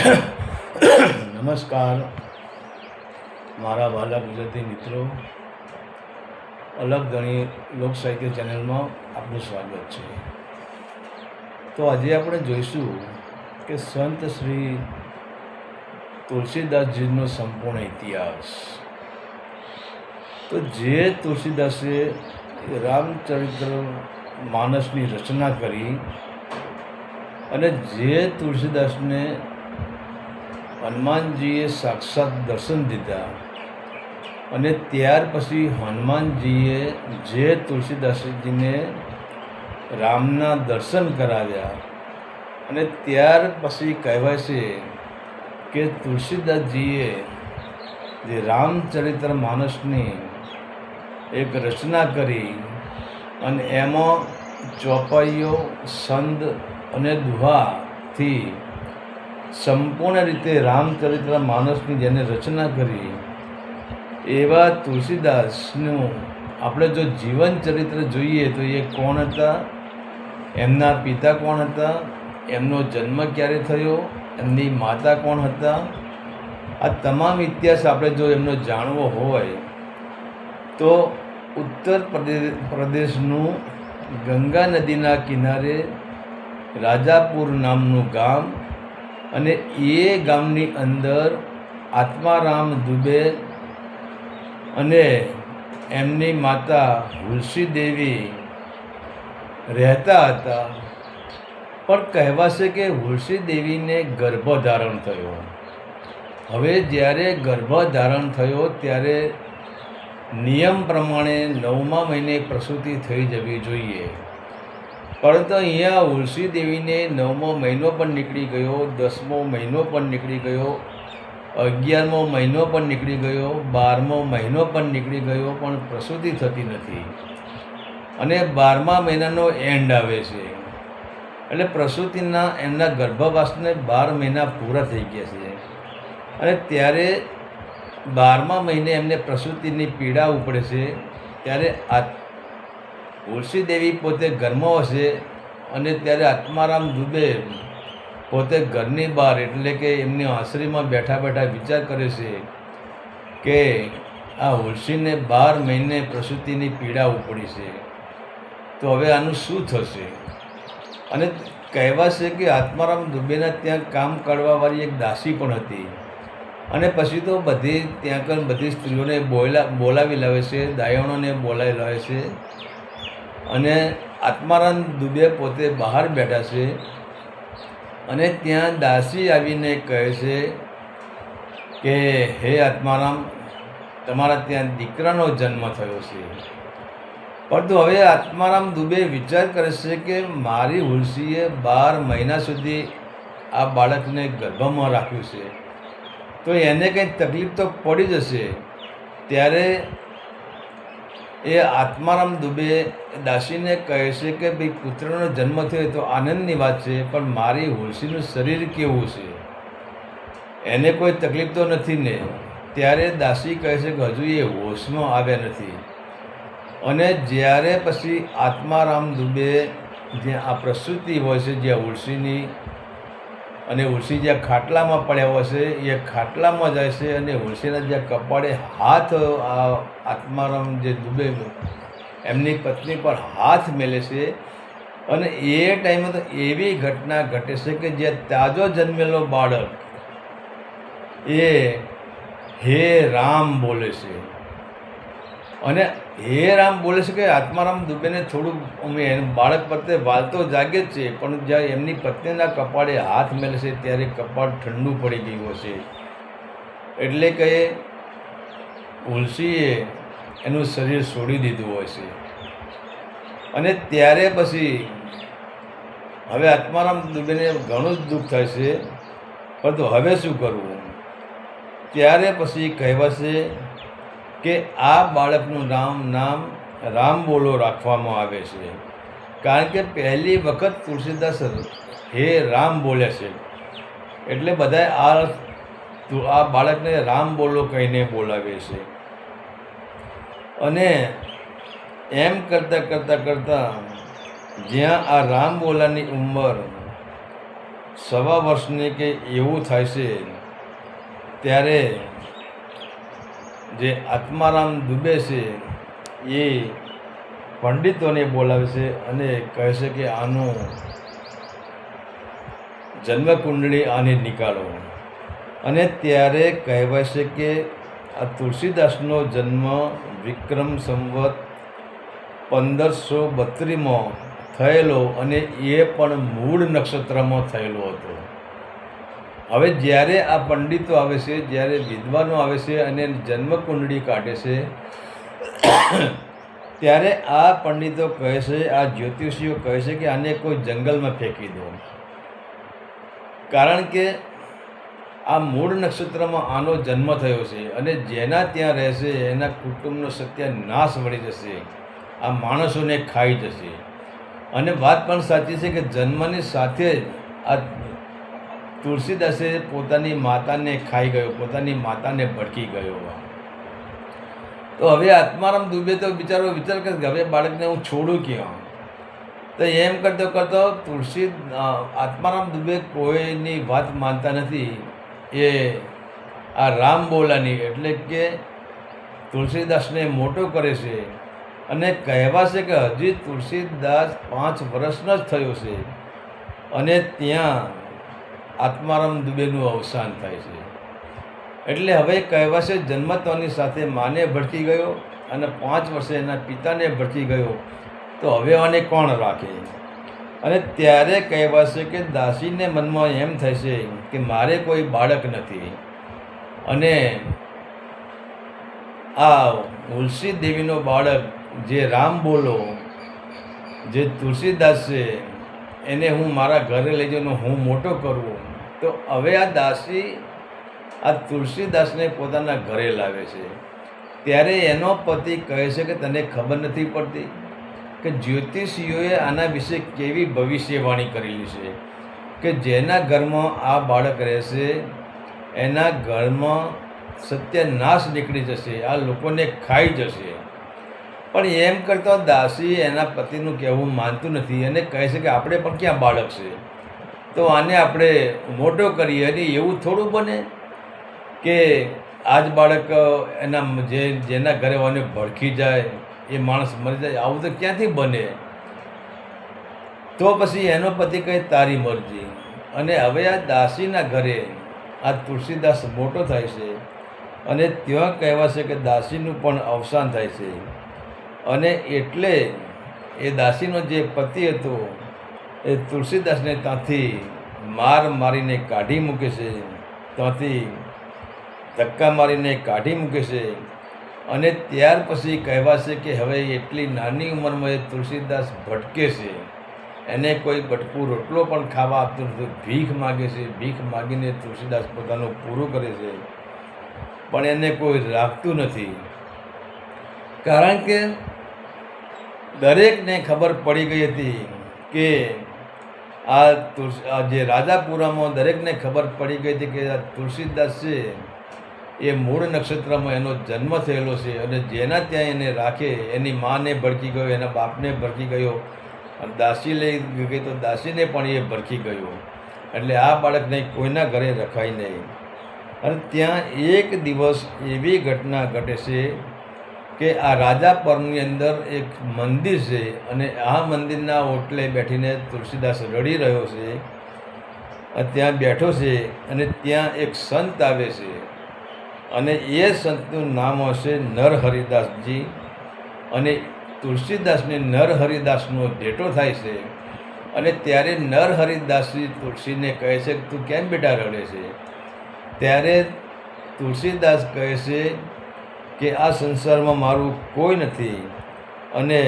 નમસ્કાર મારા વાલા ગુજરાતી મિત્રો, અલગ ઘણી લોક સાહિત્ય ચેનલમાં આપનું સ્વાગત છે. તો આજે આપણે જોઈશું કે સંત શ્રી તુલસીદાસજીનો સંપૂર્ણ ઇતિહાસ. તો જે તુલસીદાસે રામચરિત્ર માનસની રચના કરી અને જે તુલસીદાસને હનુમાનજીએ સાક્ષાત દર્શન દીધા અને ત્યાર પછી હનુમાનજીએ જે તુલસીદાસજીને રામના દર્શન કરાવ્યા અને ત્યાર પછી કહેવાય છે કે તુલસીદાસજીએ જે રામચરિત્ર માનસની એક રચના કરી અને એમાં ચોપાઈઓ, છંદ અને દુહાથી સંપૂર્ણ રીતે રામચરિત્ર માનસની જેને રચના કરી એવા તુલસીદાસનું આપણે જો જીવન ચરિત્ર જોઈએ તો એ કોણ હતા, એમના પિતા કોણ હતા, એમનો જન્મ ક્યારે થયો, એમની માતા કોણ હતા, આ તમામ ઇતિહાસ આપણે જો એમનો જાણવો હોય તો ઉત્તર પ્રદેશનું ગંગા નદીના કિનારે રાજાપુર નામનું ગામ અને એ ગામની અંદર આત્મારામ દુબે અને એમની માતા હુલસી દેવી રહેતા હતા. પણ કહેવાશે કે હુલસી દેવીને ગર્ભધારણ થયો. હવે જ્યારે ગર્ભધારણ થયો ત્યારે નિયમ પ્રમાણે 9મા મહિને પ્રસૂતિ થઈ જવી જોઈએ, પરંતુ અહીંયા હુલસી દેવીને 9મો મહિનો પણ નીકળી ગયો, 10મો મહિનો પણ નીકળી ગયો, 11મો મહિનો પણ નીકળી ગયો, 12મો મહિનો પણ નીકળી ગયો, પણ પ્રસૂતિ થતી નથી. અને 12મા મહિનાનો એન્ડ આવે છે એટલે પ્રસૂતિના એમના ગર્ભવાસને 12 મહિના પૂરા થઈ ગયા છે. અને ત્યારે 12મા મહિને એમને પ્રસૂતિની પીડા ઉપડે છે. ત્યારે હુલસી દેવી પોતે ઘરમાં હશે અને ત્યારે આત્મારામ દુબે પોતે ઘરની બહાર એટલે કે એમની આશ્રયમાં બેઠા બેઠા વિચાર કરે છે કે આ હુલસીને 12 મહિને પ્રસૂતિની પીડા ઉપડી છે, તો હવે આનું શું થશે? અને કહેવાશે કે આત્મારામ દુબેના ત્યાં કામ કરવાવાળી એક દાસી પણ હતી. અને પછી તો ત્યાં બધી સ્ત્રીઓને બોલાવી લાવે છે, દાયણોને બોલાવી લાવે છે. અને આત્મારામ દુબે પોતે બહાર બેઠા છે અને ત્યાં દાસી આવીને કહે છે કે હે આત્મારામ, તમારા ત્યાં દીકરાનો જન્મ થયો છે. પરંતુ હવે આત્મારામ દુબે વિચાર કરે છે કે મારી હુલસીએ 12 મહિના સુધી આ બાળકને ગર્ભમાં રાખ્યું છે, તો એને કંઈ તકલીફ તો પડી જશે. ત્યારે એ આત્મારામ દુબે દાસીને કહે છે કે ભાઈ પુત્રનો જન્મ થયો તો આનંદની વાત છે, પણ મારી હુલસીનું શરીર કેવું છે, એને કોઈ તકલીફ તો નથી ને? ત્યારે દાસી કહે છે કે હજુ એ હોશમાં આવ્યા નથી. અને જ્યારે પછી આત્મારામ દુબે જ્યાં આ પ્રસૂતિ હોય છે, જ્યાં હુલસીની, અને હુલસી જ્યાં ખાટલામાં પડ્યા હોય છે એ ખાટલામાં જાય છે અને હુલસીના જ્યાં કપાળે હાથ આત્મારામ જે દુબે એમની પત્ની પર હાથ મેલે છે. અને એ ટાઈમે તો એવી ઘટના ઘટે છે કે જે તાજો જન્મેલો બાળક એ હે રામ બોલે છે. અને હે રામ બોલે છે કે આત્મારામ દુબેને થોડું બાળક પ્રત્યે વાલ તો જાગે જ છે, પણ જ્યારે એમની પત્નીના કપાળે હાથ મેલે છે ત્યારે કપાળ ઠંડુ પડી ગયું હશે. એટલે કે હુલસીએ એનું શરીર છોડી દીધું હોય છે. અને ત્યારે પછી હવે આત્મારામ દુબેને ઘણું જ દુઃખ થાય છે, પરંતુ હવે શું કરવું? ત્યારે પછી કહેવાશે કે આ બાળકનું નામ રામ બોલો રાખવામાં આવે છે, કારણ કે પહેલી વખત તુલસીદાસ હે રામ બોલે છે. એટલે બધા આ બાળકને રામ બોલો કહીને બોલાવે છે. અને એમ કરતાં જ્યાં આ રામ બોલાની ઉંમર સવા વર્ષની કે એવું થાય છે ત્યારે જે આત્મારામ દુબે છે એ પંડિતોને બોલાવે છે અને કહે છે કે આનું જન્મકુંડળી આને નીકાળો. અને ત્યારે કહેવાય છે કે આ તુલસીદાસનો જન્મ વિક્રમ સંવત 1532માં થયેલો અને એ પણ મૂળ નક્ષત્રમાં થયેલો હતો. હવે જ્યારે આ પંડિતો આવે છે, જ્યારે વિદ્વાનો આવે છે અને જન્મકુંડળી કાઢે છે, ત્યારે આ પંડિતો કહે છે, આ જ્યોતિષીઓ કહે છે કે આને કોઈ જંગલમાં ફેંકી દો. કારણ કે આ મૂળ નક્ષત્રમાં આનો જન્મ થયો છે અને જેના ત્યાં રહેશે એના કુટુંબનો સત્યાનાશ મળી જશે, આ માણસોને ખાઈ જશે. અને વાત પણ સાચી છે કે જન્મની સાથે જ આ તુલસીદાસે પોતાની માતાને ખાઈ ગયો, પોતાની માતાને ભડકી ગયો. તો હવે આત્મારામ દુબે તો બિચારો વિચાર કરે કે હવે બાળકને હું છોડું ક્યાં? તો એમ કરતો કરતો આત્મારામ દુબે કોઈની વાત માનતા નથી. એ આ રામ બોલાની એટલે કે તુલસીદાસને મોટો કરે છે. અને કહેવાશે કે હજી તુલસીદાસ 5 વર્ષનો જ થયો છે અને ત્યાં આત્મારામ દુબેનું અવસાન થાય છે. એટલે હવે કહેવાશે જન્મતાની સાથે માને ભડકી ગયો અને 5 વર્ષે એના પિતાને ભડકી ગયો, તો હવે આને કોણ રાખે? અને ત્યારે કહેવાશે કે દાસીને મનમાં એમ થાય છે કે મારે કોઈ બાળક નથી અને આ તુલસી દેવીનો બાળક જે રામ બોલો, જે તુલસીદાસ છે, એને હું મારા ઘરે લઈ જઈને હું મોટો કરું. તો હવે આ દાસી આ તુલસીદાસને પોતાના ઘરે લાવે છે. ત્યારે એનો પતિ કહે છે કે તને ખબર નથી પડતી કે જ્યોતિષીઓએ આના વિશે કેવી ભવિષ્યવાણી કરેલી છે કે જેના ઘરમાં આ બાળક રહેશે એના ઘરમાં સત્યનાશ નીકળી જશે, આ લોકોને ખાઈ જશે. પણ એમ કરતાં દાસી એના પતિનું કહેવું માનતું નથી અને કહે છે કે આપણે પણ ક્યાં બાળક છે, તો આને આપણે મોટો કરીએ. અને એવું થોડું બને કે આ જ બાળક એના જેના ઘરે આને ભડકી જાય એ માણસ મરી જાય, આવું તો ક્યાંથી બને? તો પછી એનો પતિ કહે તારી મરજી. અને હવે આ દાસીના ઘરે આ તુલસીદાસ મોટો થાય છે અને ત્યાં કહેવાશે કે દાસીનું પણ અવસાન થાય છે. અને એટલે એ દાસીનો જે પતિ હતો એ તુલસીદાસને ત્યાંથી મારીને કાઢી મૂકે છે, ત્યાંથી ધક્કા મારીને કાઢી મૂકે છે. અને ત્યાર પછી કહેવાશે કે હવે એટલી નાની ઉંમરમાં એ તુલસીદાસ ભટકે છે, એને કોઈ બટકું રોટલો પણ ખાવા આપતું નથી, ભીખ માગે છે. ભીખ માગીને તુલસીદાસ પોતાનું પૂરું કરે છે, પણ એને કોઈ રાખતું નથી. કારણ કે દરેકને ખબર પડી ગઈ હતી કે આ જે રાજાપુરામાં દરેકને ખબર પડી ગઈ હતી કે આ તુલસીદાસ છે એ મૂળ નક્ષત્રમાં એનો જન્મ થયેલો છે અને જેના ત્યાં એને રાખે એની માને ભડકી ગયો, એના બાપને ભડકી ગયો, દાસી લઈ ગઈ તો દાસીને પણ એ ભડકી ગયો. એટલે આ બાળકને કોઈના ઘરે રખાય નહીં. અને ત્યાં એક દિવસ એવી ઘટના ઘટે છે કે આ રાજાપરની અંદર એક મંદિર છે અને આ મંદિરના ઓટલે બેઠીને તુલસીદાસ રડી રહ્યો છે. ત્યાં બેઠો છે અને ત્યાં એક સંત આવે છે અને એ સંતનું નામ હશે નરહરિદાસજી. અને તુલસીદાસને નરહરિદાસનો ભેટો થાય છે. અને ત્યારે નરહરિદાસજી તુલસીને કહે છે કે તું કેમ બેટા રડે છે? ત્યારે તુલસીદાસ કહે છે કે આ સંસારમાં મારું કોઈ નથી અને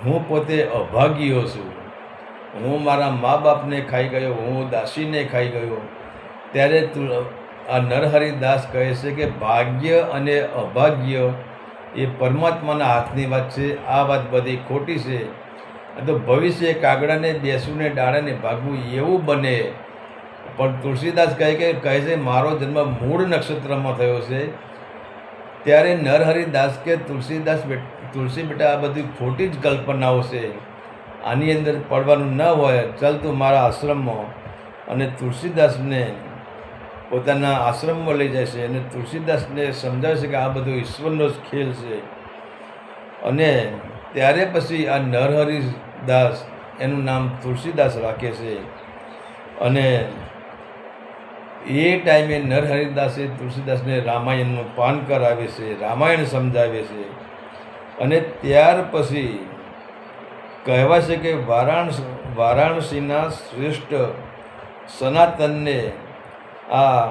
હું પોતે અભાગ્યો છું. હું મારા મા બાપને ખાઈ ગયો, હું દાસીને ખાઈ ગયો. ત્યારે આ નરહરિદાસ કહે છે કે ભાગ્ય અને અભાગ્ય એ પરમાત્માના હાથની વાત છે, આ વાત બધી ખોટી છે. તો ભવિષ્ય કાગડાને બેસુને ડાળાને ભાગવું એવું બને. પણ તુલસીદાસ કહે છે મારો જન્મ મૂળ નક્ષત્રમાં થયો છે. ત્યારે નરહરિદાસ કે તુલસી બેટા આ બધી ખોટી જ કલ્પનાઓ છે, આની અંદર પડવાનું ન હોય, ચાલ તું મારા આશ્રમમાં. અને તુલસીદાસને પોતાના આશ્રમમાં લઈ જાય છે અને તુલસીદાસને સમજાવે છે કે આ બધો ઈશ્વરનો જ ખેલ છે. અને ત્યારે પછી આ નરહરિદાસ એનું નામ તુલસીદાસ રાખે છે. અને એ ટાઈમે નરહરિદાસે તુલસીદાસને રામાયણનું પાન કરાવે છે, રામાયણ સમજાવે છે. અને ત્યાર પછી કહેવાય છે કે વારાણસીના શ્રેષ્ઠ સનાતનને આ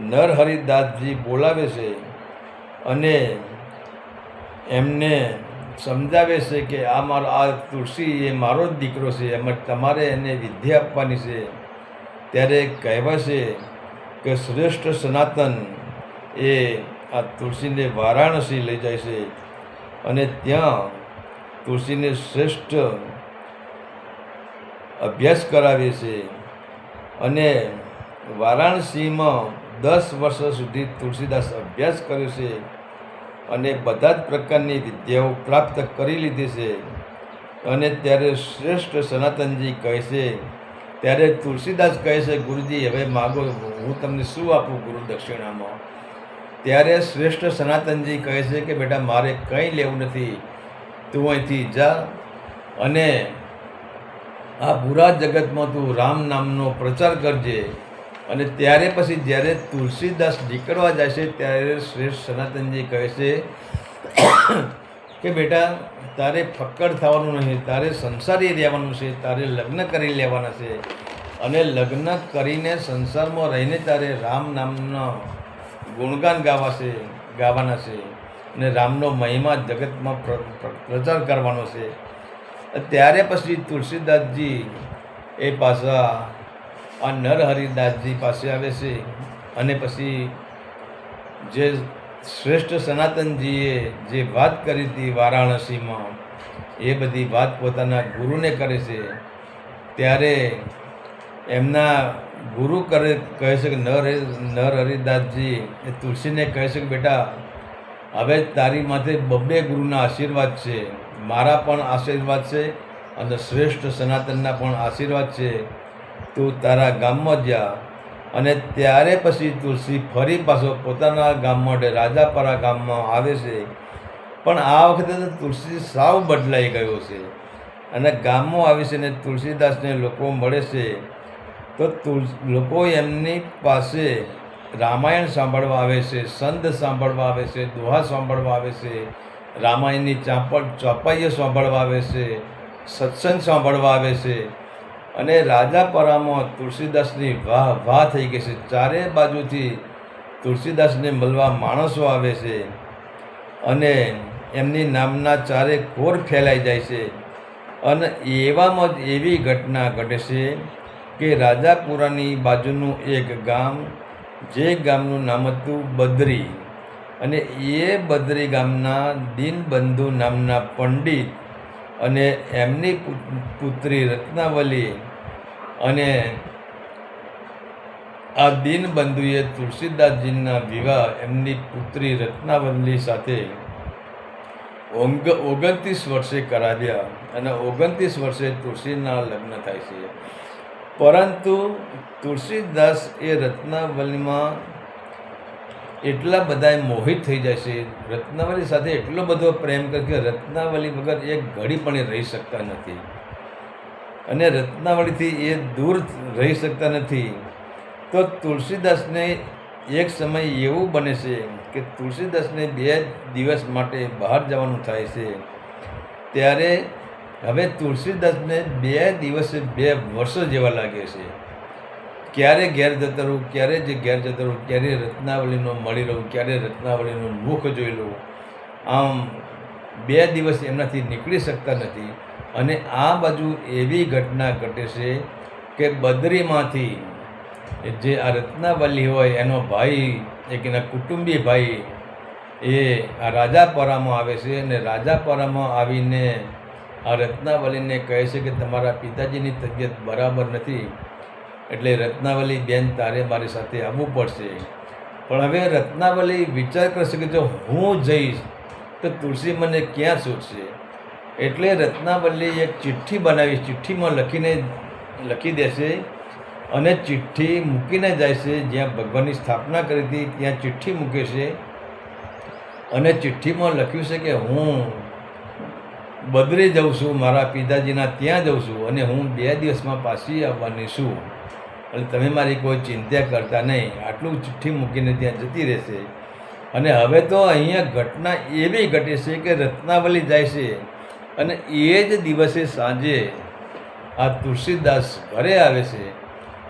નરહરિદાસજી બોલાવે છે અને એમને સમજાવે છે કે આ તુલસી એ મારો જ દીકરો છે, એમાં તમારે એને વિદ્યા આપવાની છે. ત્યારે કહેવાય છે કે શ્રેષ્ઠ સનાતન એ આ તુલસીને વારાણસી લઈ જાય છે અને ત્યાં તુલસીને શ્રેષ્ઠ અભ્યાસ કરાવે છે. અને વારાણસીમાં 10 વર્ષ સુધી તુલસીદાસ અભ્યાસ કર્યો છે અને બધા જ પ્રકારની વિદ્યાઓ પ્રાપ્ત કરી લીધી છે. અને ત્યારે શ્રેષ્ઠ સનાતનજી કહે છે, ત્યારે તુલસીદાસ કહે છે, ગુરુજી હવે માગો, હું તમને શું આપું ગુરુ દક્ષિણામાં? ત્યારે શ્રેષ્ઠ સનાતનજી કહે છે કે બેટા મારે કંઈ લેવું નથી, તું અહીંથી જા અને આ પૂરા જગતમાં તું રામ નામનો પ્રચાર કરજે. અને ત્યારે પછી જ્યારે તુલસીદાસ નીકળવા જાય છે ત્યારે શ્રેષ્ઠ સનાતનજી કહે છે કે બેટા તારે ફક્કડ થવાનું નહીં, તારે સંસારી રહેવાનું છે, તારે લગ્ન કરી લેવાના છે અને લગ્ન કરીને સંસારમાં રહીને તારે રામ નામના ગુણગાન ગાવાના છે અને રામનો મહિમા જગતમાં પ્રચાર કરવાનો છે. ત્યારે પછી તુલસીદાસજી એ પાછા આ નરહરિદાસજી પાસે આવે છે અને પછી જે શ્રેષ્ઠ સનાતનજીએ જે વાત કરી હતી વારાણસીમાં એ બધી વાત પોતાના ગુરુને કરે છે. ત્યારે એમના ગુરુ કહે છે કે નરહરિદાસજી એ તુલસીને કહે છે કે બેટા હવે તારી માથે 2 ગુરુના આશીર્વાદ છે, મારા પણ આશીર્વાદ છે અને શ્રેષ્ઠ સનાતનના પણ આશીર્વાદ છે. તું તારા ગામમાં જા. અને ત્યારે પછી તુલસી ફરી પાછો પોતાના ગામમાં રાજાપરા ગામમાં આવે છે. પણ આ વખતે તો તુલસી સાવ બદલાઈ ગયો છે અને ગામમાં આવે છે ને તુલસીદાસને લોકો મળે છે તો લોકો એમની પાસે રામાયણ સાંભળવા આવે છે, સંત સાંભળવા આવે છે, દોહા સાંભળવા આવે છે, રામાયણની ચોપાઈઓ સાંભળવા આવે છે, સત્સંગ સાંભળવા આવે છે. અને રાજાપરામાં તુલસીદાસની વાહ થઈ ગઈ છે. ચારે બાજુથી તુલસીદાસને મળવા માણસો આવે છે અને એમની નામના ચારે કોર ફેલાઈ જાય છે. અને એવામાં જ એવી ઘટના ઘટે છે કે રાજાપુરાની બાજુનું એક ગામ, જે ગામનું નામ હતું બદરી, અને એ બદરી ગામના દીનબંધુ નામના પંડિત અને એમની પુત્રી રત્નાવલી, અને આ દીનબંધુએ તુલસીદાસજીના વિવાહ એમની પુત્રી રત્નાવલી સાથે 29 વર્ષે કરાવ્યા અને 29 વર્ષે તુલસીના લગ્ન થાય છે. પરંતુ તુલસીદાસ એ રત્નાવલીમાં એટલા બધા મોહિત થઈ જાય છે, રત્નાવલી સાથે એટલો બધો પ્રેમ કરે કે રત્નાવલી વગર એક ઘડી પણ રહી શકતા નથી અને રત્નાવલીથી એ દૂર રહી શકતા નથી. તો તુલસીદાસને એક સમય એવું બને છે કે તુલસીદાસને 2 દિવસ માટે બહાર જવાનું થાય છે. ત્યારે હવે તુલસીદાસને 2 દિવસે 2 વર્ષો જેવા લાગે છે. ક્યારે ઘેર જતો રહું, ક્યારે ઘેર જતો રહું, ક્યારે રત્નાવલીનો મળી રહું, ક્યારે રત્નાવલીનું મુખ જોઈ લઉં. આમ 2 દિવસ એમનાથી નીકળી શકતા નથી. અને આ બાજુ એવી ઘટના ઘટે છે કે બદરીમાંથી જે આ રત્નાવલી હોય એનો ભાઈ, એક એના કુટુંબી ભાઈ, એ આ રાજાપરામાં આવે છે અને રાજાપરામાં આવીને આ રત્નાવલીને કહે છે કે તમારા પિતાજીની તબિયત બરાબર નથી, એટલે રત્નાવલી બેન તારે મારી સાથે આવવું પડશે. પણ હવે રત્નાવલી વિચાર કરશે કે જો હું જઈશ તો તુલસી મને ક્યાં છૂટશે. એટલે રત્નાવલી એક ચિઠ્ઠી બનાવી, ચિઠ્ઠીમાં લખી દેશે અને ચિઠ્ઠી મૂકીને જાય છે. જ્યાં ભગવાનની સ્થાપના કરી હતી ત્યાં ચિઠ્ઠી મૂકે છે અને ચિઠ્ઠીમાં લખ્યું છે કે હું બદરી જાઉં છું, મારા પિતાજીના ત્યાં જાઉં છું અને હું 2 દિવસમાં પાછી આવવાની છું, એટલે તમે મારી કોઈ ચિંતા કરતા નહીં. આટલું ચિઠ્ઠી મૂકીને ત્યાં જતી રહેશે. અને હવે તો અહીંયા ઘટના એવી ઘટે છે કે રત્નાવલી જાય છે અને એ જ દિવસે સાંજે આ તુલસીદાસ ઘરે આવે છે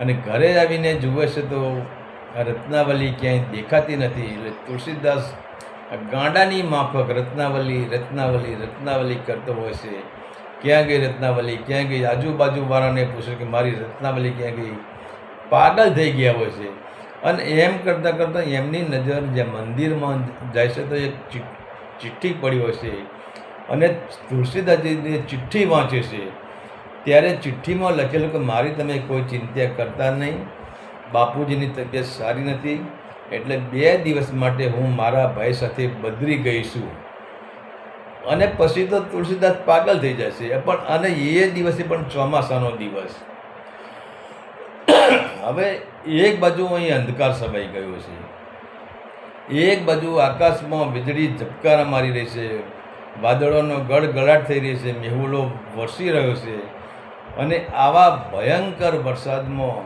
અને ઘરે આવીને જુએ છે તો આ રત્નાવલી ક્યાંય દેખાતી નથી. એટલે તુલસીદાસ ગાંડાની માફક રત્નાવલી રત્નાવલી રત્નાવલી કરતો હોય છે. ક્યાં ગઈ રત્નાવલી, ક્યાં ગઈ? આજુબાજુવાળાને પૂછે કે મારી રત્નાવલી ક્યાં ગઈ? પાગલ થઈ ગયા હોય છે. અને એમ કરતાં કરતાં એમની નજર જે મંદિરમાં જાય છે તો એક ચિઠ્ઠી પડી હોય છે અને તુલસીદાસજીને ચિઠ્ઠી વાંચે છે. ત્યારે ચિઠ્ઠીમાં લખેલું કે મારી તમે કોઈ ચિંતા કરતા નહીં, બાપુજીની તબિયત સારી નથી, એટલે 2 દિવસ માટે હું મારા ભાઈ સાથે બદરી ગઈ છું. અને પછી તો તુલસીદાસ પાગલ થઈ જાય છે. પણ અને એ દિવસે પણ ચોમાસાનો દિવસ. હવે એક બાજુ અહીં અંધકાર સમાઈ ગયો છે, એક બાજુ આકાશમાં વીજળી ઝબકારા મારી રહી છે, વાદળોનો ગડગડાટ થઈ રહી છે, મેહુલો વરસી રહ્યો છે. અને આવા ભયંકર વરસાદમાં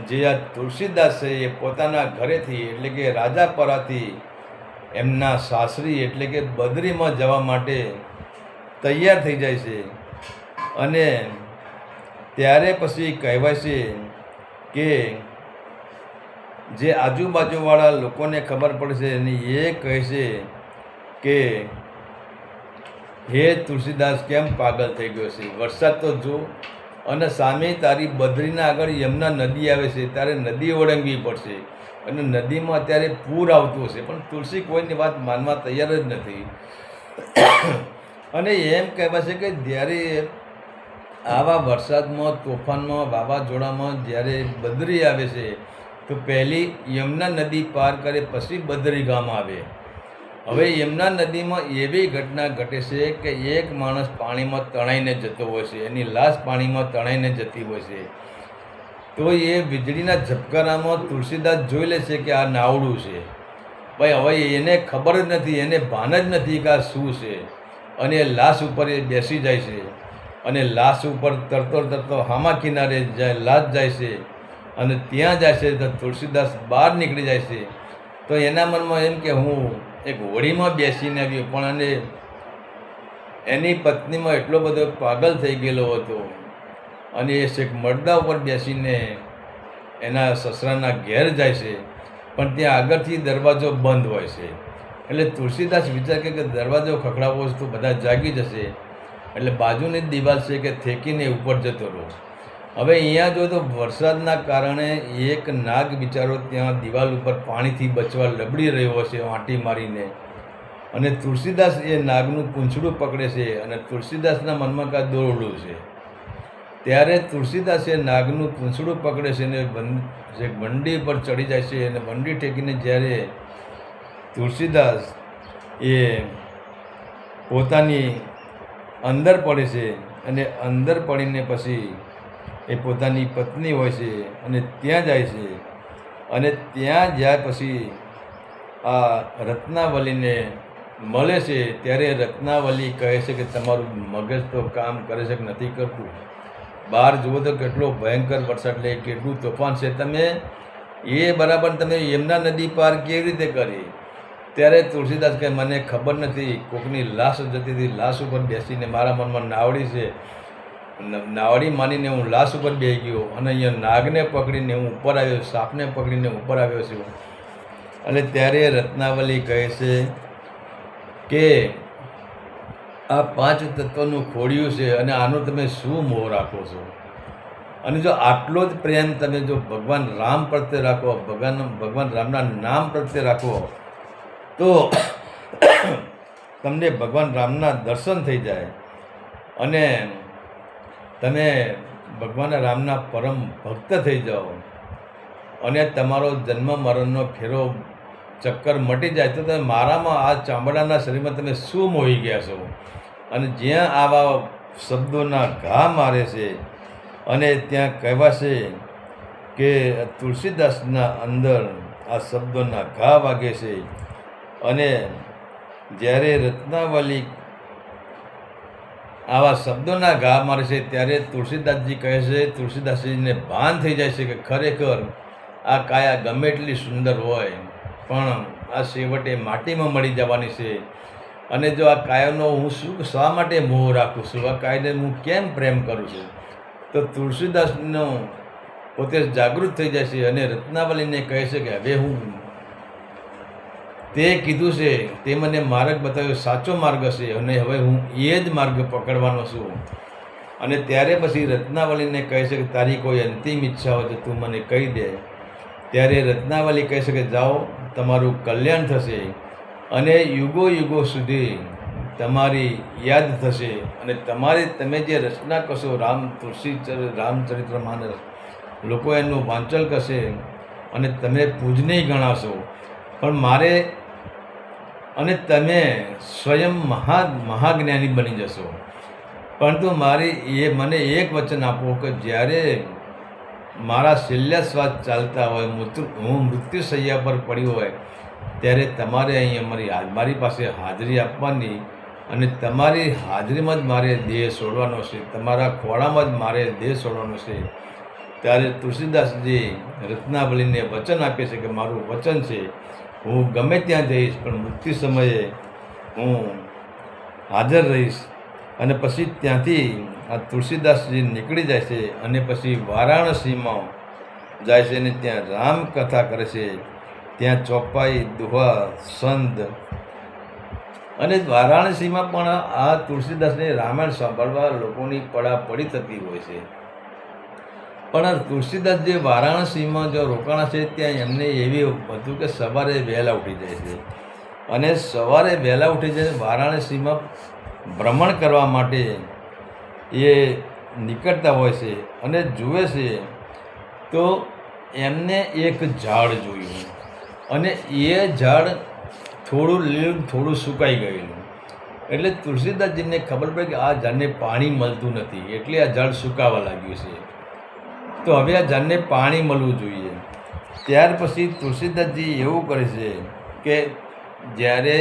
જે આ તુલસીદાસ છે એ પોતાના ઘરેથી એટલે કે રાજાપરાથી એમના સાસરી એટલે કે બદરીમાં જવા માટે તૈયાર થઈ જાય છે. અને ત્યારે પછી કહેવાય છે કે જે આજુબાજુવાળા લોકોને ખબર પડશે અને એ કહે છે કે હે તુલસીદાસ કેમ પાગલ થઈ ગયો છે? વરસાદ તો જો, અને સામે તારી બદ્રીના આગળ યમુના નદી આવે છે, ત્યારે નદી ઓળંગવી પડશે અને નદીમાં અત્યારે પૂર આવતું હશે. પણ તુલસી કોઈની વાત માનવા તૈયાર જ નથી. અને એમ કહેવાય છે કે જ્યારે આવા વરસાદમાં, તોફાનમાં, વાવાઝોડામાં જ્યારે બદરી આવે છે તો પહેલી યમુના નદી પાર કરે પછી બદરી ગામ આવે. હવે યમુના નદીમાં એવી ઘટના ઘટે છે કે એક માણસ પાણીમાં તણાઈને જતો હોય છે, એની લાશ પાણીમાં તણાઈને જતી હોય છે. તો એ વીજળીના ઝબકારામાં તુલસીદાસ જોઈ લે છે કે આ નાવડું છે. ભાઈ હવે એને ખબર જ નથી, એને ભાન જ નથી કે આ શું છે. અને એ લાશ ઉપર એ બેસી જાય છે અને લાશ ઉપર તરતો હામા કિનારે જાય, લાશ જાય છે અને ત્યાં જાય છે તો તુલસીદાસ બહાર નીકળી જાય છે. તો એના મનમાં એમ કે હું એક હોડીમાં બેસીને આવ્યો, પણ અને એની પત્નીમાં એટલો બધો પાગલ થઈ ગયેલો હતો અને એ શેખ મડદા ઉપર બેસીને એના સસરાના ઘેર જાય છે. પણ ત્યાં આગળથી દરવાજો બંધ હોય છે. એટલે તુલસીદાસ વિચાર કે દરવાજો ખખડાવો તો બધા જાગી જશે, એટલે બાજુની જ દિવાલ છે કે થેકીને ઉપર જતો રહો. હવે અહીંયા જો તો વરસાદના કારણે એક નાગ બિચારો ત્યાં દિવાલ ઉપર પાણીથી બચવા લબડી રહ્યો છે વાંટી મારીને, અને તુલસીદાસ એ નાગનું પૂંછડું પકડે છે અને તુલસીદાસના મનમાં કાં દોરડું છે. ત્યારે તુલસીદાસ એ નાગનું પૂંછડું પકડે છે અને જે વંડી પર ચડી જાય છે અને વંડી ટેકીને જ્યારે તુલસીદાસ એ પોતાની અંદર પડે છે અને અંદર પડીને પછી એ પોતાની પત્ની હોય છે અને ત્યાં જાય છે. અને ત્યાં જાય પછી આ રત્નાવલીને મળે છે. ત્યારે રત્નાવલી કહે છે કે તમારું મગજ તો કામ કરે છે કે નથી કરતું? બહાર જુઓ તો કેટલો ભયંકર વરસાદ, લે કેટલું તોફાન છે, તમે એ બરાબર તમે યમુના નદી પાર કેવી રીતે કરી? ત્યારે તુલસીદાસ કહે મને ખબર નથી, કોકની લાશ જતી હતી, લાશ ઉપર બેસીને મારા મનમાં નાવડી છે, નાવડી માનીને હું લાશ ઉપર બેસી ગયો અને અહીંયા નાગને પકડીને હું ઉપર આવ્યો, સાપને પકડીને ઉપર આવ્યો છું. અને ત્યારે રત્નાવલી કહે છે કે આ 5 તત્વનું ખોડિયું છે અને આનો તમે શું મોહ રાખો છો? અને જો આટલો જ પ્રેમ તમે જો ભગવાન રામ પ્રત્યે રાખો, ભગવાન રામના નામ પ્રત્યે રાખો તો તમને ભગવાન રામના દર્શન થઈ જાય અને તમે ભગવાન રામના પરમ ભક્ત થઈ જાઓ અને તમારો જન્મ મરણનો ફેરો ચક્કર મટી જાય. તો તમે મારામાં આ ચામડાના શરીરમાં તમે શું મોહી ગયા છો? અને જ્યાં આવા શબ્દોના ઘા મારે છે અને ત્યાં કહેવાશે કે તુલસીદાસના અંદર આ શબ્દોના ઘા વાગે છે. અને જ્યારે રત્નાવલી આવા શબ્દોના ઘા મારે છે ત્યારે તુલસીદાસજી કહે છે, તુલસીદાસજીને ભાન થઈ જાય છે કે ખરેખર આ કાયા ગમે એટલી સુંદર હોય પણ આ છેવટે માટીમાં મળી જવાની છે. અને જો આ કાયાનો હું શા માટે મોહ રાખું છું, આ કાયાને હું કેમ પ્રેમ કરું છું? તો તુલસીદાસનો પોતે જાગૃત થઈ જાય છે અને રત્નાવલીને કહે છે કે હવે હું તે કીધું છે તે મને માર્ગ બતાવ્યો, સાચો માર્ગ હશે અને હવે હું એ જ માર્ગ પકડવાનો છું. અને ત્યારે પછી રત્નાવલીને કહે છે કે તારી કોઈ અંતિમ ઈચ્છા હોય તો તું મને કહી દે. ત્યારે રત્નાવલી કહે છે કે જાઓ, તમારું કલ્યાણ થશે અને યુગો યુગો સુધી તમારી યાદ થશે અને તમે જે રચના કરશો રામચરિત્ર માનસ, લોકો એનું વાંચન કરશે અને તમે પૂજનીય ગણાશો. પણ મારે અને તમે સ્વયં મહાજ્ઞાની બની જશો. પરંતુ મને એક વચન આપો કે જ્યારે મારા છેલ્લા શ્વાસ ચાલતા હોય, હું મૃત્યુશૈયા પર પડ્યો હોય, ત્યારે તમારે અહીં મારી પાસે હાજરી આપવાની અને તમારી હાજરીમાં જ મારે દેહ છોડવાનો છે, તમારા ખોળામાં જ મારે દેહ છોડવાનો છે. ત્યારે તુલસીદાસજી રત્નાવલીને વચન આપે છે કે મારું વચન છે, હું ગમે ત્યાં જઈશ પણ મૃત્યુ સમયે હું હાજર રહીશ. અને પછી ત્યાંથી આ તુલસીદાસજી નીકળી જાય છે અને પછી વારાણસીમાં જાય છે અને ત્યાં રામકથા કરે છે. ત્યાં ચોપાઈ, દુહા, સંત અને વારાણસીમાં પણ આ તુલસીદાસની રામાયણ સાંભળવા લોકોની પડાપડી થતી હોય છે. પણ તુલસીદાસ જે વારાણસીમાં જો રોકાણા છે ત્યાં એમને એવી હતું કે સવારે વહેલા ઉઠી જાય છે અને સવારે વહેલા ઉઠી જાય વારાણસીમાં ભ્રમણ કરવા માટે એ નીકળતા હોય છે. અને જુએ છે તો એમને એક ઝાડ જોયું અને એ ઝાડ થોડું લીલું થોડું સુકાઈ ગયેલું. એટલે તુલસીદાસજીને ખબર પડી કે આ ઝાડને પાણી મળતું નથી, એટલે આ ઝાડ સુકાવા લાગ્યું છે. તો હવે આ ઝાડને પાણી મળવું જોઈએ. ત્યાર પછી તુલસીદાસજી એવું કરે છે કે જ્યારે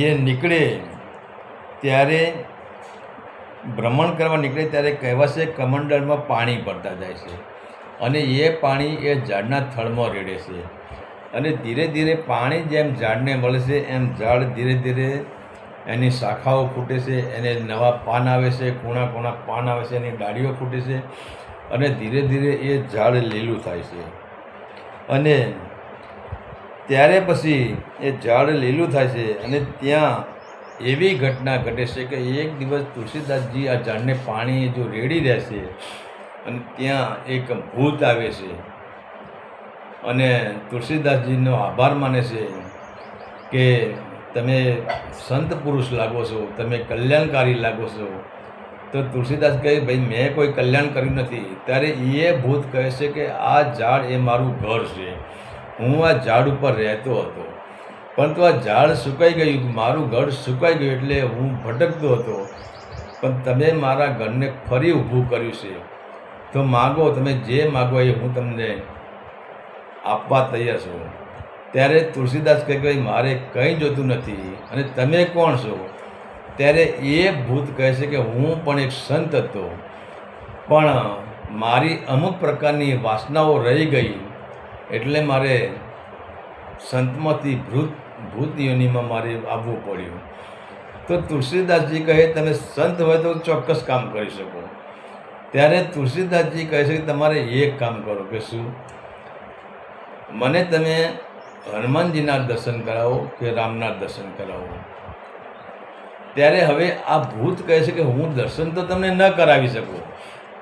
એ નીકળે ત્યારે ભ્રમણ કરવા નીકળે ત્યારે કહેવાશે કમંડળમાં પાણી પડતા જાય છે અને એ પાણી એ ઝાડના થડમાં રેડે છે. અને ધીરે ધીરે પાણી જેમ ઝાડને મળે છે એમ ઝાડ ધીરે ધીરે એની શાખાઓ ફૂટે છે, એને નવા પાન આવે છે, કૂણા કૂણા પાન આવે છે, એની ડાળીઓ ફૂટે છે અને ધીરે ધીરે એ ઝાડ લીલું થાય છે. અને ત્યારે પછી એ ઝાડ લીલું થાય છે અને ત્યાં એવી ઘટના ઘટે છે કે એક દિવસ તુલસીદાસજી આ ઝાડને પાણી જો રેડી રહેશે અને ત્યાં એક ભૂત આવે છે અને તુલસીદાસજીનો આભાર માને છે કે તમે સંત પુરુષ લાગો છો, તમે કલ્યાણકારી લાગો છો. તો તુલસીદાસ કહે ભાઈ મેં કોઈ કલ્યાણ કર્યું નથી. ત્યારે એ ભૂત કહે છે કે આ ઝાડ એ મારું ઘર છે, હું આ ઝાડ ઉપર રહેતો હતો પરંતુ આ ઝાડ સુકાઈ ગયું, મારું ઘર સુકાઈ ગયું એટલે હું ભટકતો હતો, પણ તમે મારા ઘરને ફરી ઊભું કર્યું છે. તો માગો, તમે જે માગો એ હું તમને આપવા તૈયાર છું. ત્યારે તુલસીદાસ કહે કે મારે કંઈ જોતું નથી અને તમે કોણ છો? ત્યારે એ ભૂત કહે છે કે હું પણ એક સંત હતો, પણ મારી અમુક પ્રકારની વાસનાઓ રહી ગઈ એટલે મારે સંતમાંથી ભૂત યોનિમાં મારે આવવું પડ્યું. તો તુલસીદાસજી કહે તમે સંત હોય તો ચોક્કસ કામ કરી શકો. ત્યારે તુલસીદાસજી કહે છે કે તમારે એક કામ કરો. કે શું? મને તમે હનુમાનજીના દર્શન કરાવો કે રામના દર્શન કરાવો. ત્યારે હવે આ ભૂત કહે છે કે હું દર્શન તો તમને ન કરાવી શકું,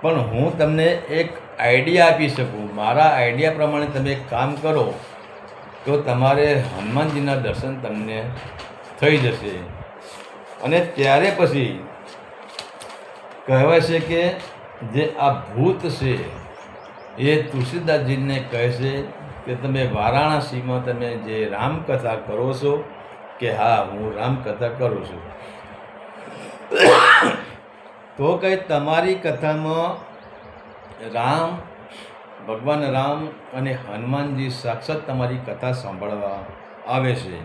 પણ હું તમને એક આઈડિયા આપી શકું. મારા આઈડિયા પ્રમાણે તમે એક કામ કરો તો તમારે હનુમાનજીના દર્શન તમને થઈ જશે. અને ત્યારે પછી કહેવાય છે કે જે આ ભૂત છે એ તુલસીદાસજીને કહે છે કે તમે વારાણસીમાં તમે જે રામકથા કરો છો કે હા હું રામકથા કરું છું. તો કંઈ તમારી કથામાં રામ ભગવાન રામ અને હનુમાનજી સાક્ષાત તમારી કથા સાંભળવા આવે છે.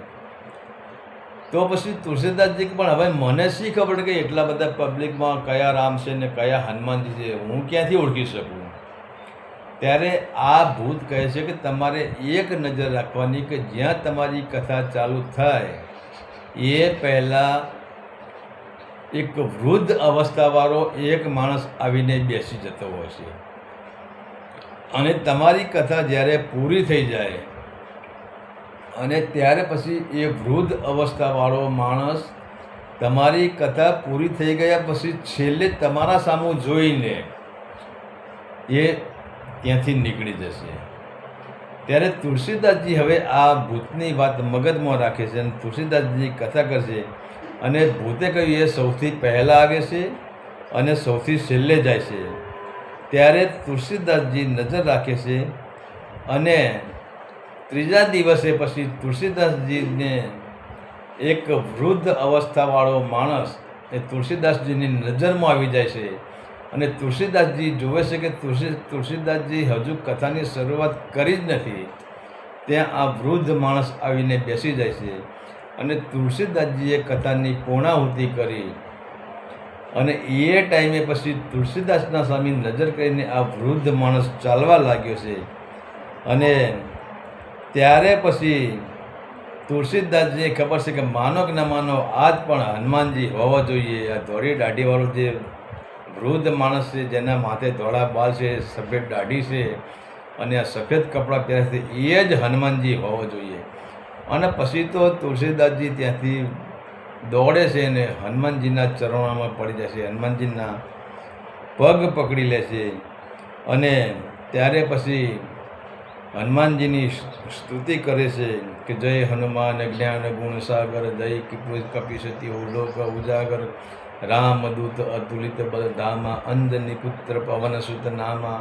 તો પછી તુલસીદાસજી પણ હવે મને શી ખબર કે એટલા બધા પબ્લિકમાં કયા રામ છે ને કયા હનુમાનજી છે, હું ક્યાંથી ઓળખી શકું? ત્યારે આ ભૂત કહે છે કે તમારે એક નજર રાખવાની કે જ્યાં તમારી કથા ચાલુ થાય એ પહેલાં એક વૃદ્ધ અવસ્થાવાળો એક માણસ આવીને બેસી જતો હોય છે, અને તમારી કથા જ્યારે પૂરી થઈ જાય અને ત્યારે પછી એ વૃદ્ધ અવસ્થાવાળો માણસ તમારી કથા પૂરી થઈ ગયા પછી છેલ્લે તમારા સામું જોઈને એ ત્યાંથી નીકળી જશે. ત્યારે તુલસીદાસજી હવે આ ભૂતની વાત મગજમાં રાખે છે અને તુલસીદાસજી કથા કરશે, અને ભૂતે કહ્યું એ સૌથી પહેલાં આવે છે અને સૌથી છેલ્લે જાય છે. ત્યારે તુલસીદાસજી નજર રાખે છે અને ત્રીજા દિવસે પછી તુલસીદાસજીને એક વૃદ્ધ અવસ્થાવાળો માણસ એ તુલસીદાસજીની નજરમાં આવી જાય છે, અને તુલસીદાસજી જોવે છે કે તુલસીદાસજી હજુ કથાની શરૂઆત કરી જ નથી, ત્યાં આ વૃદ્ધ માણસ આવીને બેસી જાય છે, અને તુલસીદાસજીએ કથાની પૂર્ણાહુતિ કરી, અને એ ટાઈમે પછી તુલસીદાસના સામે નજર કરીને આ વૃદ્ધ માણસ ચાલવા લાગ્યો છે. અને ત્યારે પછી તુલસીદાસજીને ખબર છે કે માનો કે ન માનો આજ પણ હનુમાનજી હોવા જોઈએ. આ ધોળી દાઢીવાળો જે વૃદ્ધ માણસ છે, જેના માથે ધોળા બાલ છે, સફેદ દાઢી છે અને આ સફેદ કપડાં પહેરે છે, એ જ હનુમાનજી હોવો જોઈએ. અને પછી તો તુલસીદાસજી ત્યાંથી દોડે છે અને હનુમાનજીના ચરણોમાં પડી જાય છે, હનુમાનજીના પગ પકડી લે છે, અને ત્યારે પછી હનુમાનજીની સ્તુતિ કરે છે કે જય હનુમાન જ્ઞાન ગુણ સાગર, જય કપિશતી લોક ઉજાગર, રામદૂત અતુલિત બલધામા, અંજની પુત્ર પવન સુત નામા.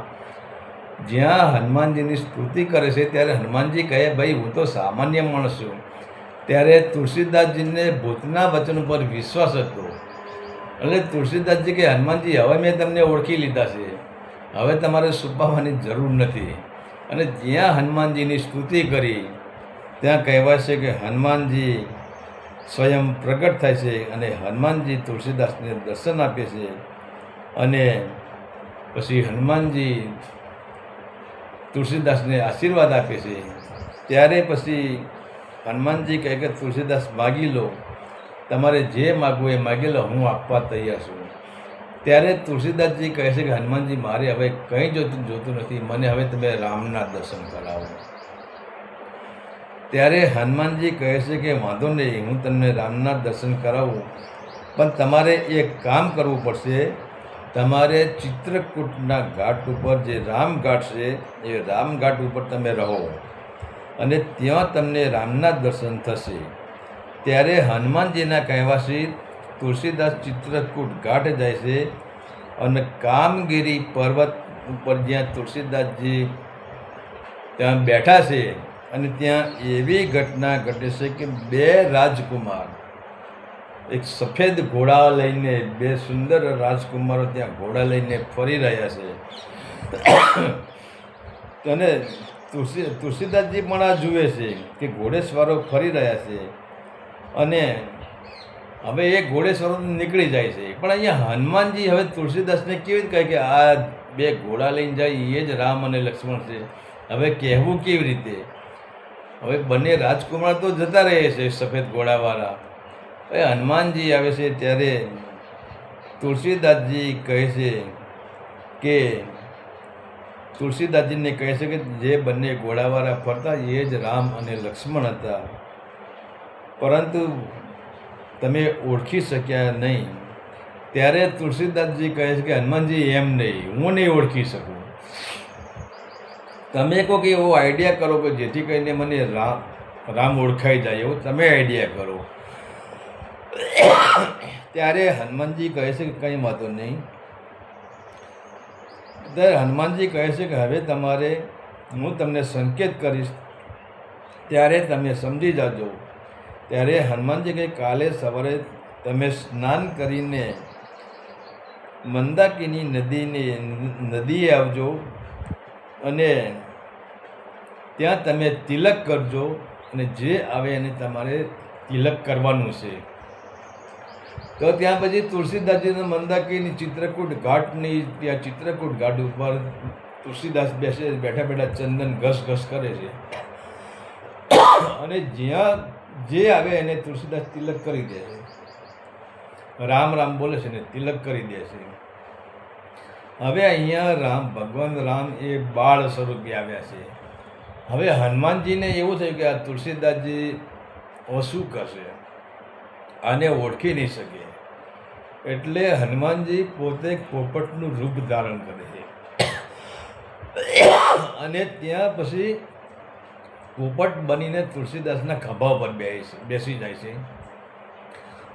જ્યાં હનુમાનજીની સ્તુતિ કરે છે ત્યારે હનુમાનજી કહે ભાઈ હું તો સામાન્ય માણસ છું. ત્યારે તુલસીદાસજીને ભૂતના વચન ઉપર વિશ્વાસ હતો, એટલે તુલસીદાસજી કે હનુમાનજી હવે મેં તમને ઓળખી લીધા છે, હવે તમારે છુપાવવાની જરૂર નથી. અને જ્યાં હનુમાનજીની સ્તુતિ કરી ત્યાં કહેવાય છે કે હનુમાનજી સ્વયં પ્રગટ થાય છે, અને હનુમાનજી તુલસીદાસને દર્શન આપે છે, અને પછી હનુમાનજી તુલસીદાસને આશીર્વાદ આપે છે. ત્યારે પછી હનુમાનજી કહે કે તુલસીદાસ માગી લો, તમારે જે માગવું એ માગી લો, હું આપવા તૈયાર છું. ત્યારે તુલસીદાસજી કહે છે કે હનુમાનજી મારે હવે કંઈ જોતું નથી, મને હવે તમે રામના દર્શન કરાવો. ત્યારે હનુમાનજી કહે છે કે વાંધો નહીં, હું તમને રામના દર્શન કરાવું, પણ તમારે એક કામ કરવું પડશે. તમારે ચિત્રકૂટના ઘાટ ઉપર જે રામઘાટ છે એ રામઘાટ ઉપર તમે રહો, અને ત્યાં તમને રામના દર્શન થશે. ત્યારે હનુમાનજીના કહેવાથી તુલસીદાસ ચિત્રકૂટ ઘાટ જાય છે, અને કામગીરી પર્વત ઉપર જ્યાં તુલસીદાસજી ત્યાં બેઠા છે, અને ત્યાં એવી ઘટના ઘટે છે કે બે રાજકુમાર એક સફેદ ઘોડા લઈને, બે સુંદર રાજકુમારો ત્યાં ઘોડા લઈને ફરી રહ્યા છે. અને તુલસીદાસજી પણ આ જુએ છે કે ઘોડેસવારો ફરી રહ્યા છે, અને હવે એ ઘોડેસવારો નીકળી જાય છે. પણ અહીંયા હનુમાનજી હવે તુલસીદાસને કેવી રીતે કહે કે આ બે ઘોડા લઈને જાય એ જ રામ અને લક્ષ્મણ છે, હવે કહેવું કેવી રીતે? હવે બંને રાજકુમાર તો જતા રહે છે સફેદ ઘોડાવાળા. હવે હનુમાનજી આવે છે ત્યારે તુલસીદાસજી કહે છે કે તુલસીદાસજીને કહે છે કે જે બંને ઘોડાવાળા ફરતા એ જ રામ અને લક્ષ્મણ હતા, પરંતુ તમે ઓળખી શક્યા નહીં. ત્યારે તુલસીદાસજી કહે છે કે હનુમાનજી એમ નહીં, હું નહીં ઓળખી શકું, તમે કહો કે એવો આઈડિયા કરો કે જેથી કરીને મને રામ ઓળખાઈ જાય, એવો તમે આઈડિયા કરો. ત્યારે હનુમાનજી કહે છે કે કંઈ વાંધો નહીં. ત્યારે હનુમાનજી કહે છે કે હવે તમારે હું તમને સંકેત કરીશ, ત્યારે તમે સમજી જાજો. ત્યારે હનુમાનજી કહે કાલે સવારે તમે સ્નાન કરીને મંદાકિની નદીએ આવજો, અને ત્યાં તમે તિલક કરજો અને જે આવે એને તમારે તિલક કરવાનું છે. તો ત્યાં પછી તુલસીદાસજીના મંદાકીની ચિત્રકૂટ ઘાટની ત્યાં ચિત્રકૂટ ઘાટ ઉપર તુલસીદાસ બેઠા બેઠા ચંદન ઘસ કરે છે અને જ્યાં જે આવે એને તુલસીદાસ તિલક કરી દે છે. રામ રામ બોલે છે ને તિલક કરી દે છે. હવે અહીંયા ભગવાન રામ એ બાળ સ્વરૂપે આવ્યા છે. હવે હનુમાનજીને એવું થયું કે આ તુલસીદાસજી શું કરશે, આને ઓળખી નહીં શકે, એટલે હનુમાનજી પોતે પોપટનું રૂપ ધારણ કરે છે અને ત્યાં પછી પોપટ બનીને તુલસીદાસના ખભા ઉપર બેસી જાય છે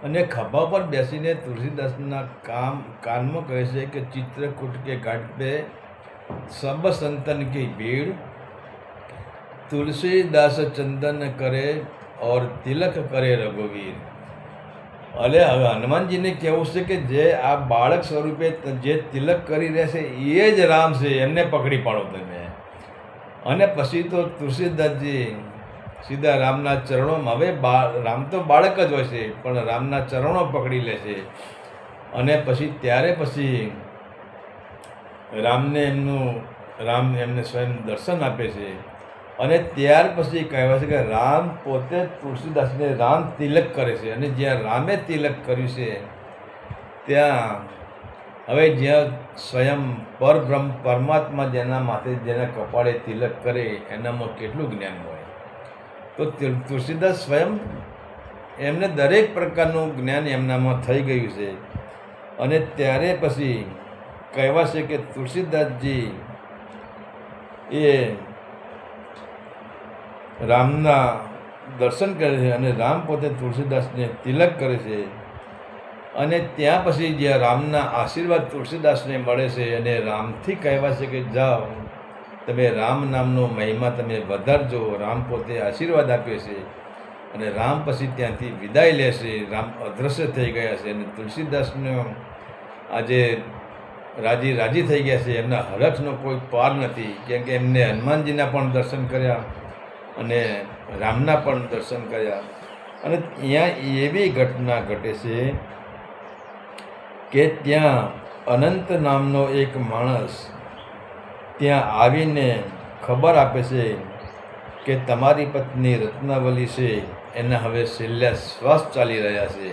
અને ખભા પર બેસીને તુલસીદાસના કાનમાં કહે છે કે ચિત્રકૂટ કે ઘાટ पे सब संतन की भीड़, तुलसीदास चंदन करे और तिलक करे रघुवीर. એટલે હવે હનુમાનજીને કહેવું છે કે જે આ બાળક સ્વરૂપે જે તિલક કરી રહેશે એ જ રામ છે, એમને પકડી પાડો તમે. અને પછી તો તુલસીદાસજી સીધા રામના ચરણોમાં, હવે રામ તો બાળક જ હોય છે પણ રામના ચરણો પકડી લે છે અને પછી ત્યારે પછી રામ એમને સ્વયં દર્શન આપે છે અને ત્યાર પછી કહેવાય છે કે રામ પોતે તુલસીદાસને રામ તિલક કરે છે. અને જ્યાં રામે તિલક કર્યું છે ત્યાં હવે જ્યાં સ્વયં પરબ્રહ્મ પરમાત્મા જેના માથે જેના કપાળે તિલક કરે એનામાં કેટલું જ્ઞાન હોય. તો તુલસીદાસ સ્વયં એમને દરેક પ્રકારનું જ્ઞાન એમનામાં થઈ ગયું છે. અને ત્યારે પછી કહેવા છે કે તુલસીદાસજી એ રામના દર્શન કરે છે અને રામ પોતે તુલસીદાસને તિલક કરે છે. અને ત્યાં પછી જ્યાં રામના આશીર્વાદ તુલસીદાસને મળે છે અને રામથી કહેવા છે કે જાઓ તમે રામ નામનો મહિમા તમે વધારજો. રામ પોતે આશીર્વાદ આપે છે અને રામ પછી ત્યાંથી વિદાય લેશે. રામ અદૃશ્ય થઈ ગયા છે અને તુલસીદાસનો આજે રાજી થઈ ગયા છે. એમના હરખનો કોઈ પાર નથી, કેમ કે એમને હનુમાનજીના પણ દર્શન કર્યા અને રામના પણ દર્શન કર્યા. અને ત્યાં એવી ઘટના ઘટે છે કે ત્યાં અનંત નામનો એક માણસ ત્યાં આવીને ખબર આપે છે કે તમારી પત્ની રત્નાવલી છે એના હવે છેલ્લા શ્વાસ ચાલી રહ્યા છે.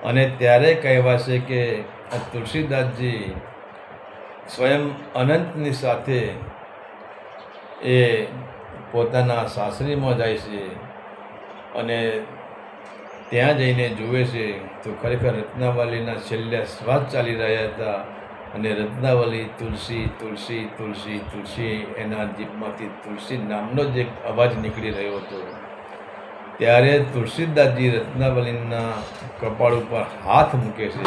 અને ત્યારે કહેવા છે કે તુલસીદાસજી સ્વયં અનંતની સાથે એ પોતાના સાસરીમાં જાય છે અને ત્યાં જઈને જુએ છે તો ખરેખર રત્નાવલીના છેલ્લા શ્વાસ ચાલી રહ્યા હતા અને રત્નાવલી તુલસી તુલસી તુલસી તુલસી એના જીભમાંથી તુલસી નામનો જ એક અવાજ નીકળી રહ્યો હતો. ત્યારે તુલસીદાસજી રત્નાવલીના કપાળ ઉપર હાથ મૂકે છે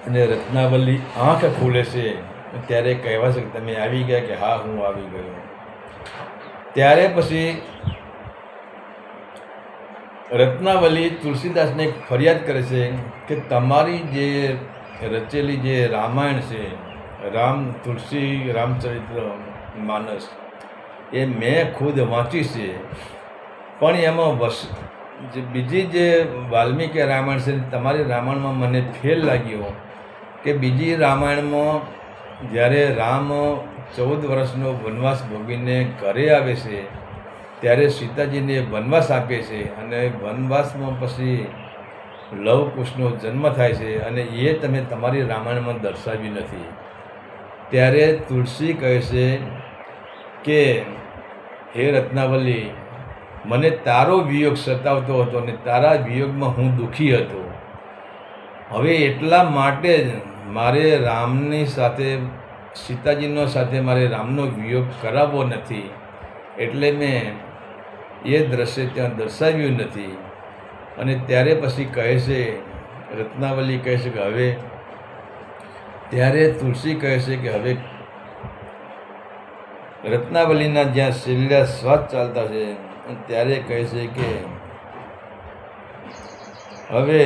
અને રત્નાવલી આંખ ખુલે છે. ત્યારે કહેવા છે કે તમે આવી ગયા, કે હા હું આવી ગયો. ત્યારે પછી રત્નાવલી તુલસીદાસને ફરિયાદ કરે છે કે તમારી જે રચેલી જે રામાયણ છે, રામચરિત્ર માનસ, એ મેં ખુદ વાંચી છે, પણ એમાં બીજી જે વાલ્મીકી રામાયણ છે તમારી રામાયણમાં મને ફેલ લાગ્યો કે બીજી રામાયણમાં જ્યારે રામ 14 વર્ષનો વનવાસ ભોગવીને ઘરે આવે છે ત્યારે સીતાજીને વનવાસ આપે છે અને વનવાસમાં પછી લવ કુશનો જન્મ થાય છે અને એ તમે તમારી રામાયણમાં દર્શાવી નથી. ત્યારે તુલસી કહે છે કે હે રત્નાવલી, મને તારો વિયોગ સતાવતો હતો અને તારા વિયોગમાં હું દુઃખી હતો. હવે એટલા માટે જ મારે રામની સાથે સીતાજીનો સાથે મારે રામનો વિયોગ કરાવવો નથી, એટલે મેં એ દ્રશ્ય ત્યાં દર્શાવ્યું નથી. અને ત્યારે પછી કહે છે, રત્નાવલી કહે છે કે હવે, ત્યારે તુલસી કહે છે કે હવે રત્નાવલીના જ્યાં છેલ્લા શ્વાસ ચાલતા છે ત્યારે કહે છે કે હવે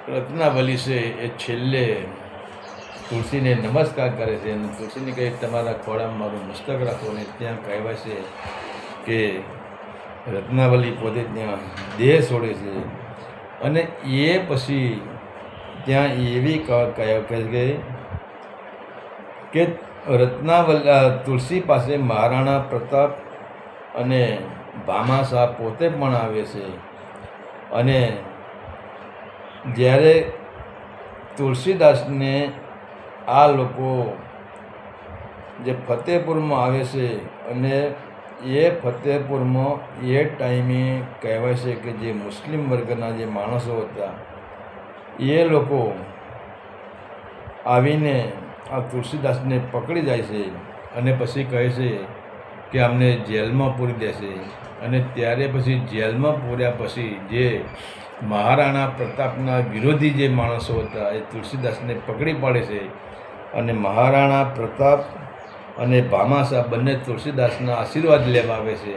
રત્નાવલી છે એ છેલ્લે તુલસીને નમસ્કાર કરે છે અને તુલસીને કહે તમારા ખોળામાં મારું મસ્તક રાખો. અને ત્યાં કહેવાય છે કે રત્નાવલી પોતે ત્યાં દેહ છોડે છે. અને એ પછી ત્યાં એવી કહે કે તુલસી પાસે મહારાણા પ્રતાપ અને ભામાશાહ પોતે પણ આવે છે. અને જ્યારે તુલસીદાસને આ લોકો જે ફતેહપુરમાં આવે છે અને એ ફતેહપુરમાં એ ટાઈમે કહેવાય છે કે જે મુસ્લિમ વર્ગના જે માણસો હતા એ લોકો આવીને આ તુલસીદાસને પકડી જાય છે અને પછી કહે છે કે અમને જેલમાં પૂરી દેશે. અને ત્યારે પછી જેલમાં પૂર્યા પછી જે મહારાણા પ્રતાપના વિરોધી જે માણસો હતા એ તુલસીદાસને પકડી પાડે છે. અને મહારાણા પ્રતાપ અને ભામાશાહ બંને તુલસીદાસના આશીર્વાદ લેવા આવે છે.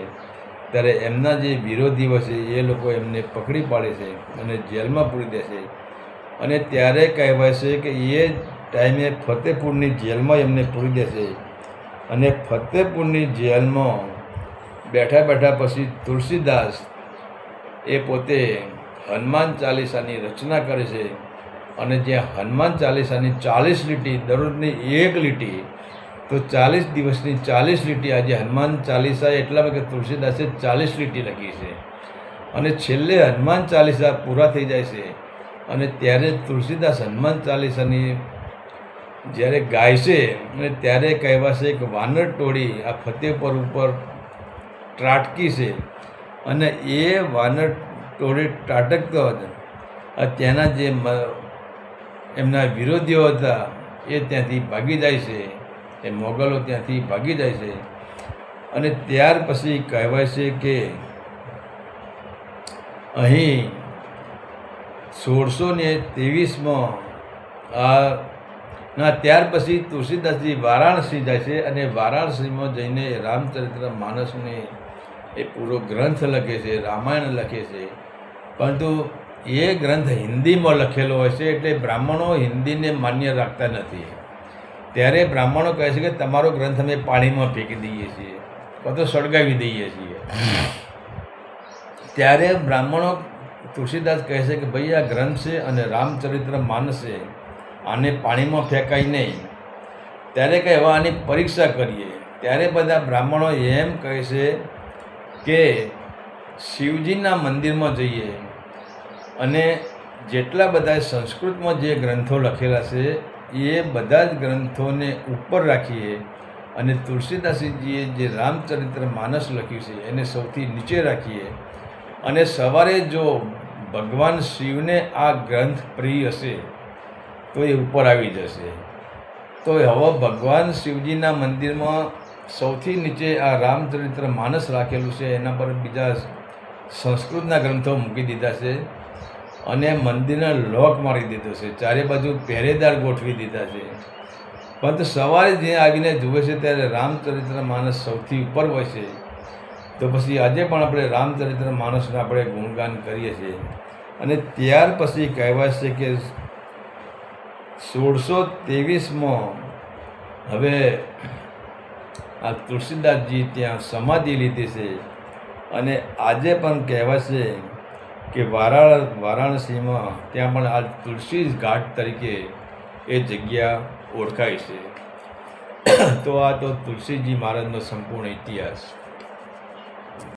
ત્યારે એમના જે વિરોધીઓ છે એ લોકો એમને પકડી પાડે છે અને જેલમાં પૂરી દે છે. અને ત્યારે કહેવાય છે કે એ ટાઈમે ફતેહપુરની જેલમાં એમને પૂરી દે છે. અને ફતેહપુરની જેલમાં બેઠા બેઠા પછી તુલસીદાસ એ પોતે હનુમાન ચાલીસાની રચના કરે છે. અને જ્યાં હનુમાન ચાલીસાની 40 લીટી, દરરોજની 1 લીટી, તો 40 દિવસની 40 લીટી આજે હનુમાન ચાલીસા એટલામાં કે તુલસીદાસે 40 લીટી લખી છે. અને છેલ્લે હનુમાન ચાલીસા પૂરા થઈ જાય છે અને ત્યારે તુલસીદાસ હનુમાન ચાલીસાની જ્યારે ગાય છે અને ત્યારે કહેવાશે કે વાનર ટોળી આ ફતેહપુર ઉપર ત્રાટકી છે. અને એ વાનર ટોળી ત્રાટકતો હતો. ત્યાંના જે એમના વિરોધીઓ હતા એ ત્યાંથી ભાગી જાય છે. એ મોગલો ત્યાંથી ભાગી જાય છે. અને ત્યાર પછી કહેવાય છે કે અહીં 1623માં ત્યાર પછી તુલસીદાસજી વારાણસી જાય છે. અને વારાણસીમાં જઈને રામચરિત્ર માનસને એ પૂરો ગ્રંથ લખે છે, રામાયણ લખે છે. પરંતુ એ ગ્રંથ હિન્દીમાં લખેલો હોય છે એટલે બ્રાહ્મણો હિન્દીને માન્ય રાખતા નથી. ત્યારે બ્રાહ્મણો કહે છે કે તમારો ગ્રંથ અમે પાણીમાં ફેંકી દઈએ છીએ અથવા તો સળગાવી દઈએ છીએ. ત્યારે બ્રાહ્મણો તુલસીદાસ કહે છે કે ભાઈ આ ગ્રંથ છે અને રામચરિત્ર માનસ છે, આને પાણીમાં ફેંકાય નહીં. ત્યારે કહે હવે આની પરીક્ષા કરીએ. ત્યારે બધા બ્રાહ્મણો એમ કહે છે કે શિવજીના મંદિરમાં જઈએ અને જેટલા બધા સંસ્કૃતમાં જે ગ્રંથો લખેલા છે એ બધા જ ગ્રંથોને ઉપર રાખીએ અને તુલસીદાસજીએ જે રામચરિત્ર માનસ લખ્યું છે એને સૌથી નીચે રાખીએ. અને સવારે જો ભગવાન શિવને આ ગ્રંથ પ્રિય હશે તો એ ઉપર આવી જશે. તો હવે ભગવાન શિવજીના મંદિરમાં સૌથી નીચે આ રામચરિત્ર માનસ રાખેલું છે, એના પર બીજા સંસ્કૃતના ગ્રંથો મૂકી દીધા છે અને મંદિરને લોક મારી દીધો છે. ચારે બાજુ પહેરેદાર ગોઠવી દીધા છે. પરંતુ સવારે જે આવીને જુએ છે ત્યારે રામચરિત્ર માનસ સૌથી ઉપર હોય છે. તો પછી આજે પણ આપણે રામચરિત્ર માનસને આપણે ગુણગાન કરીએ છીએ. અને ત્યાર પછી કહેવાય છે કે 1623માં હવે આ તુલસીદાસજી ત્યાં સમાધિ લીધી છે. અને આજે પણ કહેવાય છે કે વારાણસીમાં ત્યાં પણ આ તુલસી ઘાટ તરીકે એ જગ્યા ઓળખાય છે. તો આ તો તુલસીજી મહારાજનો સંપૂર્ણ ઇતિહાસ.